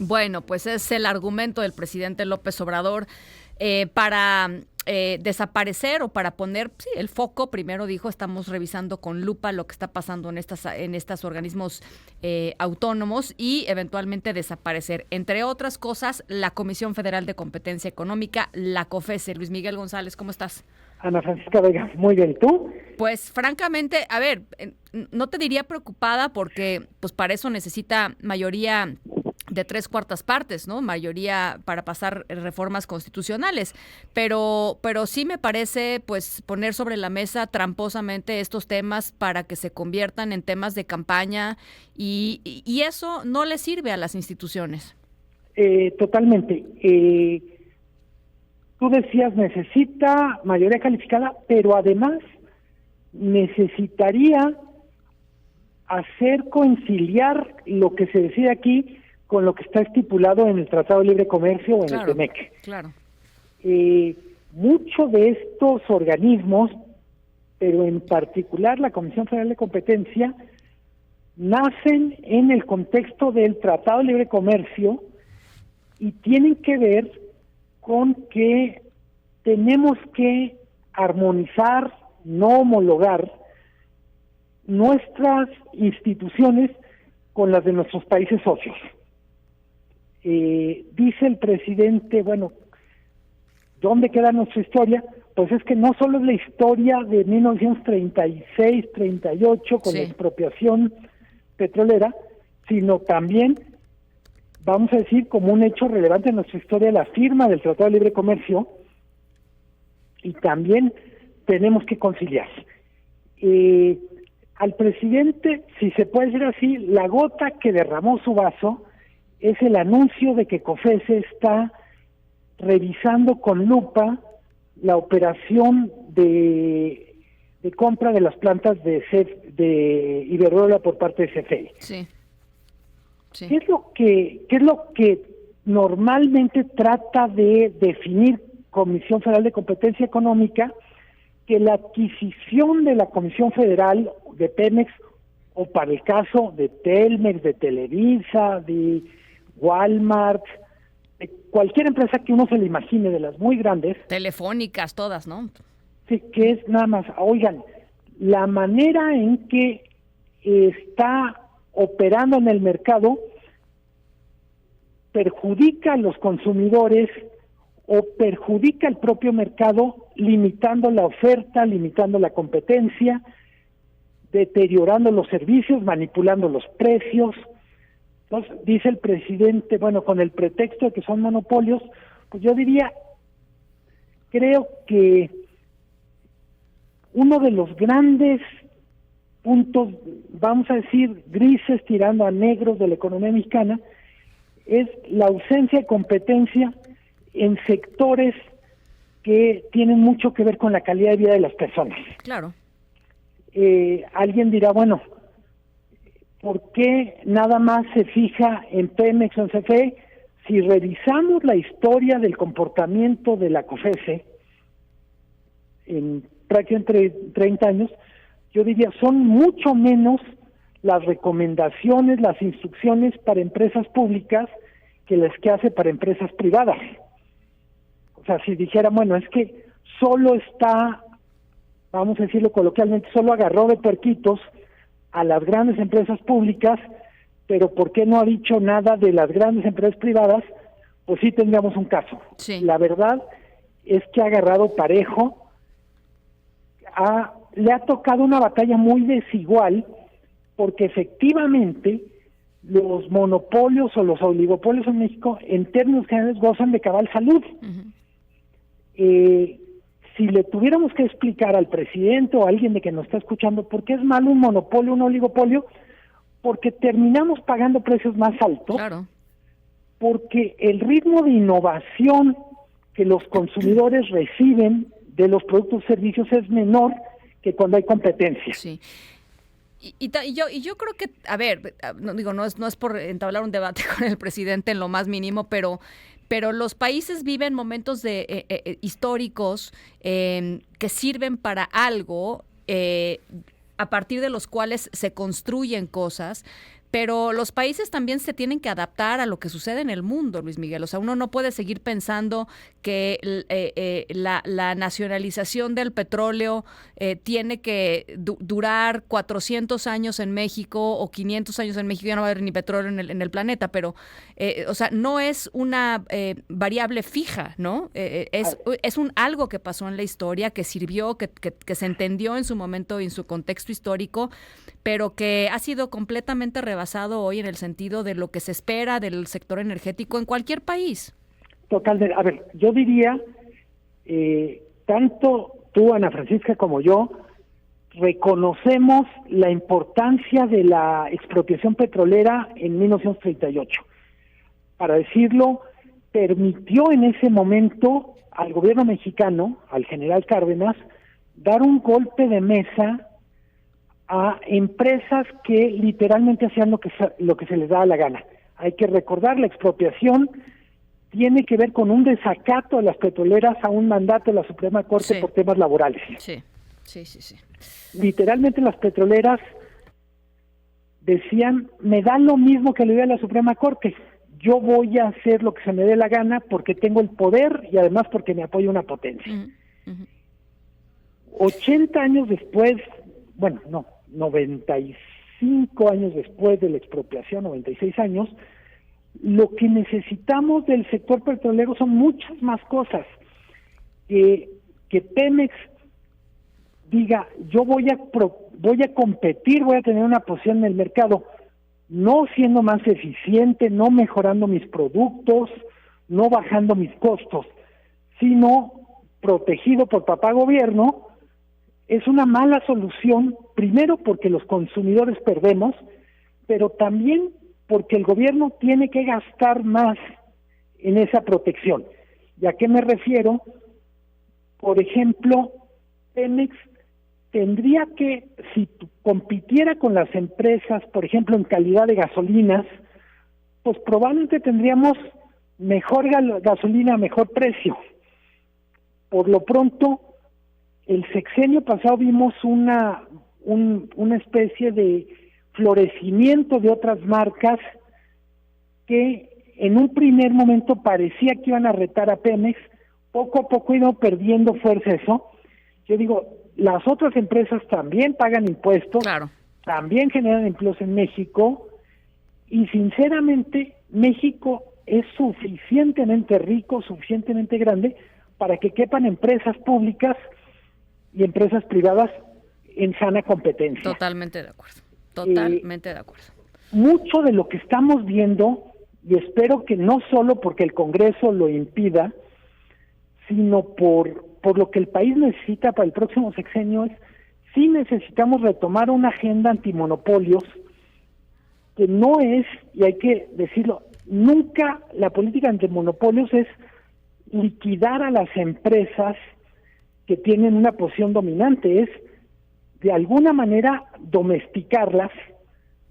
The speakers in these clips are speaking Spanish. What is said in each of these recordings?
Bueno, pues es el argumento del presidente López Obrador para desaparecer o para poner el foco. Primero dijo, estamos revisando con lupa lo que está pasando en estos organismos autónomos y eventualmente desaparecer. Entre otras cosas, la Comisión Federal de Competencia Económica, la COFESE. Luis Miguel González, ¿cómo estás? Ana Francisca Vega, muy bien, ¿y tú? Pues francamente, a ver, no te diría preocupada porque pues para eso necesita mayoría de 3/4 partes, ¿no? Mayoría para pasar reformas constitucionales, pero sí me parece pues poner sobre la mesa tramposamente estos temas para que se conviertan en temas de campaña y eso no le sirve a las instituciones. Totalmente. Tú decías, necesita mayoría calificada, pero además necesitaría hacer conciliar lo que se decide aquí con lo que está estipulado en el Tratado de Libre Comercio o en el TEMEC. Claro. Muchos de estos organismos, pero en particular la Comisión Federal de Competencia, nacen en el contexto del Tratado de Libre Comercio y tienen que ver con que tenemos que armonizar, no homologar nuestras instituciones con las de nuestros países socios. Dice el presidente, bueno, ¿dónde queda nuestra historia? Pues es que no solo es la historia de 1936-38 con la expropiación petrolera, sino también, vamos a decir, como un hecho relevante en nuestra historia, la firma del Tratado de Libre Comercio, y también tenemos que conciliar. Al presidente, si se puede decir así, la gota que derramó su vaso es el anuncio de que COFESE está revisando con lupa la operación de compra de las plantas de Iberdrola por parte de CFE. Sí. ¿Qué es lo que normalmente trata de definir Comisión Federal de Competencia Económica? Que la adquisición de la Comisión Federal de Pemex, o para el caso de Telmex, de Televisa, de Walmart, de cualquier empresa que uno se le imagine, de las muy grandes. Telefónicas, todas, ¿no? Sí, que es nada más, oigan, la manera en que está operando en el mercado perjudica a los consumidores o perjudica el propio mercado, limitando la oferta, limitando la competencia, deteriorando los servicios, manipulando los precios. Entonces, dice el presidente, bueno, con el pretexto de que son monopolios, pues yo diría, creo que uno de los grandes puntos, vamos a decir, grises tirando a negros de la economía mexicana, es la ausencia de competencia en sectores que tienen mucho que ver con la calidad de vida de las personas. Claro. Alguien dirá, bueno, ¿por qué nada más se fija en Pemex o en CFE? Si revisamos la historia del comportamiento de la COFESE en prácticamente 30 años, yo diría, son mucho menos las recomendaciones, las instrucciones para empresas públicas que las que hace para empresas privadas. O sea, si dijera, bueno, es que solo está, vamos a decirlo coloquialmente, solo agarró de puerquitos a las grandes empresas públicas, pero ¿por qué no ha dicho nada de las grandes empresas privadas? Pues sí tendríamos un caso. Sí. La verdad es que ha agarrado parejo, le ha tocado una batalla muy desigual, porque efectivamente los monopolios o los oligopolios en México, en términos generales, gozan de cabal salud. Uh-huh. Si le tuviéramos que explicar al presidente o a alguien de que nos está escuchando por qué es malo un monopolio, un oligopolio, porque terminamos pagando precios más altos, claro, porque el ritmo de innovación que los consumidores reciben de los productos y servicios es menor que cuando hay competencia. Sí. Y yo creo que, a ver, no es por entablar un debate con el presidente en lo más mínimo, pero los países viven momentos históricos que sirven para algo, a partir de los cuales se construyen cosas, pero los países también se tienen que adaptar a lo que sucede en el mundo, Luis Miguel. O sea, uno no puede seguir pensando que la nacionalización del petróleo tiene que durar 400 años en México o 500 años en México. Ya no va a haber ni petróleo en el planeta, pero, o sea, no es una variable fija, ¿no? Es algo que pasó en la historia, que sirvió, que se entendió en su momento y en su contexto histórico, pero que ha sido completamente rebasado hoy en el sentido de lo que se espera del sector energético en cualquier país. Totalmente. A ver, yo diría, tanto tú, Ana Francisca, como yo, reconocemos la importancia de la expropiación petrolera en 1938. Para decirlo, permitió en ese momento al gobierno mexicano, al general Cárdenas, dar un golpe de mesa a empresas que literalmente hacían lo que se les daba la gana. Hay que recordar, la expropiación tiene que ver con un desacato de las petroleras a un mandato de la Suprema Corte por temas laborales. Sí. Literalmente las petroleras decían, me da lo mismo que le dé a la Suprema Corte, yo voy a hacer lo que se me dé la gana porque tengo el poder y además porque me apoya una potencia. 80 años después, 95 años después de la expropiación, 96 años, lo que necesitamos del sector petrolero son muchas más cosas. Que Pemex diga, yo voy a competir, voy a tener una posición en el mercado, no siendo más eficiente, no mejorando mis productos, no bajando mis costos, sino protegido por papá gobierno. Es una mala solución, primero porque los consumidores perdemos, pero también porque el gobierno tiene que gastar más en esa protección. ¿Y a qué me refiero? Por ejemplo, Pemex tendría que, si compitiera con las empresas, por ejemplo, en calidad de gasolinas, pues probablemente tendríamos mejor gasolina a mejor precio. Por lo pronto, el sexenio pasado vimos una especie de florecimiento de otras marcas que en un primer momento parecía que iban a retar a Pemex, poco a poco iban perdiendo fuerza eso. Yo digo, las otras empresas también pagan impuestos, claro, también generan empleos en México, y sinceramente México es suficientemente rico, suficientemente grande, para que quepan empresas públicas y empresas privadas en sana competencia. Totalmente de acuerdo. Mucho de lo que estamos viendo, y espero que no solo porque el Congreso lo impida, sino por lo que el país necesita para el próximo sexenio, es sí necesitamos retomar una agenda antimonopolios que no es, y hay que decirlo, nunca la política antimonopolios es liquidar a las empresas que tienen una posición dominante, es de alguna manera domesticarlas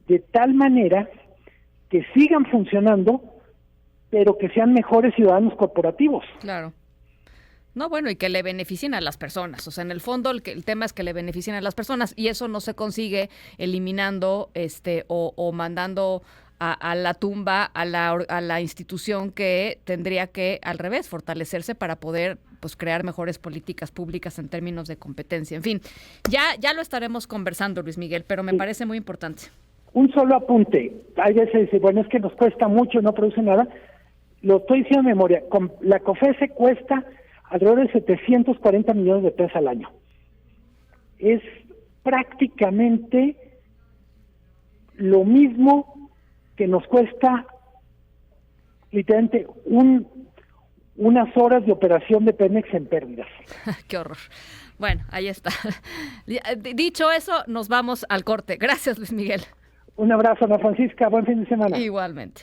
de tal manera que sigan funcionando, pero que sean mejores ciudadanos corporativos. Claro. No, bueno, y que le beneficien a las personas. O sea, en el fondo el tema es que le beneficien a las personas, y eso no se consigue eliminando o mandando a la tumba a la institución que tendría que, al revés, fortalecerse para poder pues crear mejores políticas públicas en términos de competencia. En fin, ya lo estaremos conversando, Luis Miguel, pero me parece muy importante. Un solo apunte. Hay veces dice, bueno, es que nos cuesta mucho, no produce nada. Lo estoy diciendo de memoria. La COFESE cuesta alrededor de 740 millones de pesos al año. Es prácticamente lo mismo que nos cuesta literalmente unas horas de operación de Pemex en pérdidas. Qué horror. Bueno, ahí está. Dicho eso, nos vamos al corte. Gracias, Luis Miguel. Un abrazo, Ana Francisca. Buen fin de semana. Igualmente.